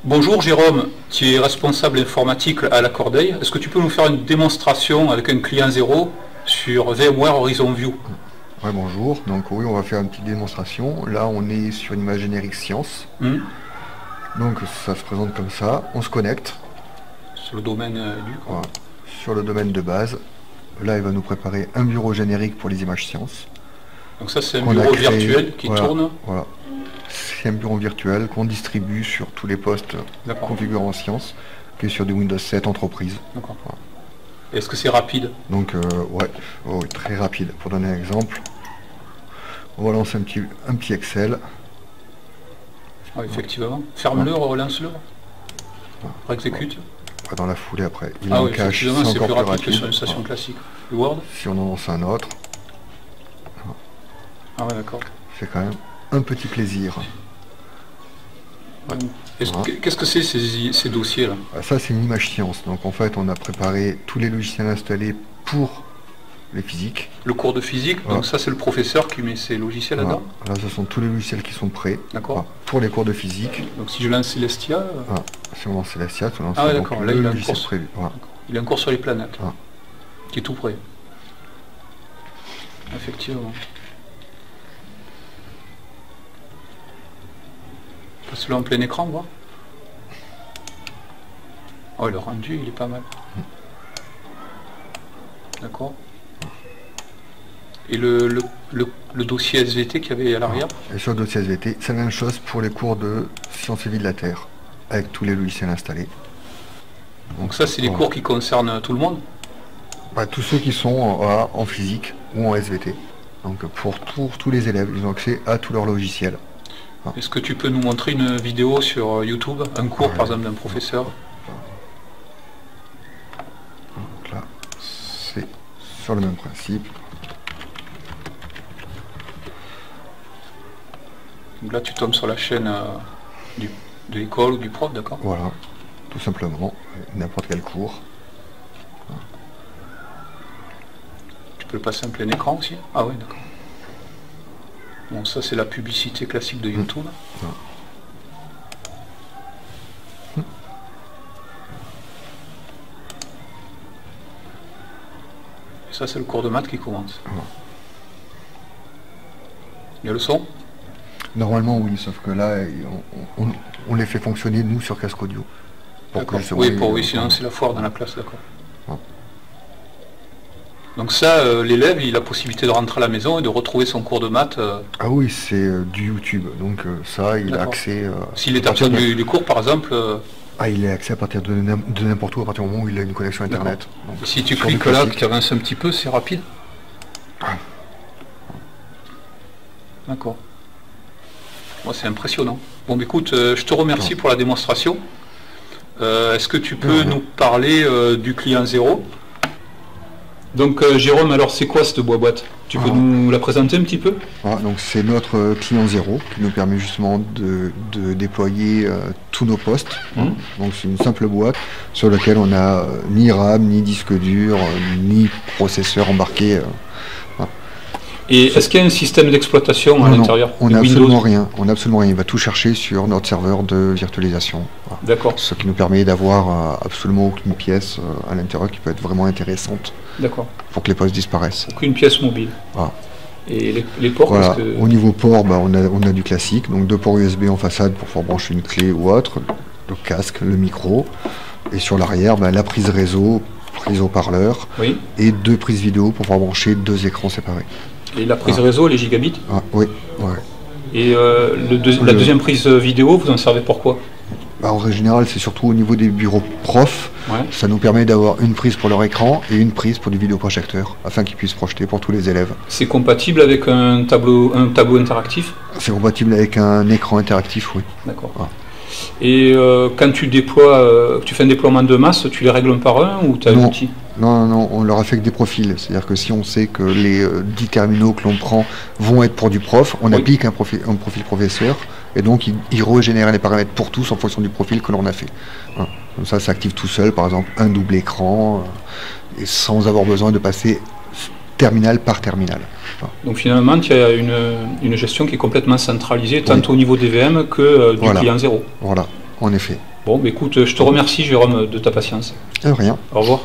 Bonjour Jérôme, tu es responsable informatique à la Cordeille. Est-ce que tu peux nous faire une démonstration avec un client zéro sur VMware Horizon View? Ouais, bonjour, donc oui, on va faire une petite démonstration. Là, on est sur une image générique Science. Donc ça se présente comme ça, on se connecte. Sur le domaine du... Voilà. Sur le domaine de base. Là, il va nous préparer un bureau générique pour les images Science. Donc ça, c'est un bureau virtuel qui tourne. Voilà. C'est un bureau virtuel qu'on distribue sur tous les postes configurés en Science, qui est sur du Windows 7 entreprise. D'accord. Voilà. Est-ce que c'est rapide? Donc, ouais, oui, très rapide. Pour donner un exemple, on va lancer un petit Excel. Ah, effectivement. Ferme-le, relance-le. Exécute. Dans la foulée après. Il oui, cache, c'est plus rapide que sur une station classique. Le Word. Si on en lance un autre. Ah ouais, d'accord. C'est quand même un petit plaisir. Qu'est-ce que c'est ces dossiers là? Ça c'est une image Science. Donc en fait on a préparé tous les logiciels installés pour les physiques. Le cours de physique, donc ça c'est le professeur qui met ses logiciels là-dedans. Là ce sont tous les logiciels qui sont prêts pour les cours de physique. Donc si je lance Celestia... Si on lance Celestia, tu lances d'accord, là il a un cours prévu. Il a un cours sur les planètes, qui est tout prêt. Effectivement. Passe-le en plein écran, voir. Oh, le rendu, il est pas mal. D'accord. Et le dossier SVT qu'il y avait à l'arrière? Et sur le dossier SVT, c'est la même chose pour les cours de Sciences et Vie de la Terre, avec tous les logiciels installés. Donc ça, c'est des cours qui concernent tout le monde? Tous ceux qui sont en physique ou en SVT. Donc pour tous les élèves, ils ont accès à tous leurs logiciels. Est-ce que tu peux nous montrer une vidéo sur YouTube, un cours par exemple d'un professeur? Donc là, c'est sur le même principe. Donc là tu tombes sur la chaîne de l'école ou du prof, d'accord? Voilà, tout simplement, n'importe quel cours. Tu peux le passer en plein écran aussi? Ah oui, d'accord. Bon, ça c'est la publicité classique de YouTube. Et ça c'est le cours de maths qui commence. Il y a le son? Normalement oui, sauf que là on les fait fonctionner nous sur casque audio. Oui, sinon c'est la foire dans la classe, d'accord. Donc ça, l'élève, il a la possibilité de rentrer à la maison et de retrouver son cours de maths. Ah oui, c'est du YouTube, donc ça, il a accès... S'il est absent du cours, par exemple... il a accès à partir de n'importe où, à partir du moment où il a une connexion Internet. Donc, si tu cliques là, que tu avances un petit peu, c'est rapide. D'accord. Moi, c'est impressionnant. Bon, écoute, je te remercie pour la démonstration. Est-ce que tu peux nous parler du client zéro? Donc Jérôme, alors c'est quoi cette boîte? Tu peux nous la présenter un petit peu? Donc c'est notre client zéro qui nous permet justement de déployer tous nos postes. Donc c'est une simple boîte sur laquelle on n'a ni RAM, ni disque dur, ni processeur embarqué. Et est-ce qu'il y a un système d'exploitation à l'intérieur? On n'a absolument rien. On n'a absolument rien. Il va tout chercher sur notre serveur de virtualisation. D'accord. Ce qui nous permet d'avoir absolument aucune pièce à l'intérieur qui peut être vraiment intéressante. D'accord. Pour que les postes disparaissent. Aucune pièce mobile. Et les ports, Au niveau port, on a du classique, donc 2 ports USB en façade pour pouvoir brancher une clé ou autre, le casque, le micro, et sur l'arrière, la prise réseau, prise haut-parleur, et 2 prises vidéo pour pouvoir brancher 2 écrans séparés. Et la prise réseau, les gigabits? Oui. Et la deuxième prise vidéo, vous en servez pour quoi? En règle générale, c'est surtout au niveau des bureaux profs. Ça nous permet d'avoir une prise pour leur écran et une prise pour du vidéoprojecteur, afin qu'ils puissent projeter pour tous les élèves. C'est compatible avec un tableau interactif? C'est compatible avec un écran interactif, oui. D'accord. Et quand tu déploies, tu fais un déploiement de masse, tu les règles un par un ou tu as un outil? Non, on leur affecte des profils. C'est-à-dire que si on sait que les 10 terminaux que l'on prend vont être pour du prof, on applique un profil professeur et donc il régénère les paramètres pour tous en fonction du profil que l'on a fait. Hein. Comme ça s'active tout seul, par exemple un double écran, et sans avoir besoin de passer terminal par terminal. Voilà. Donc finalement, tu as une gestion qui est complètement centralisée, tant au niveau des VM que du client zéro. Voilà, en effet. Bon, écoute, je te remercie Jérôme de ta patience. Rien. Au revoir.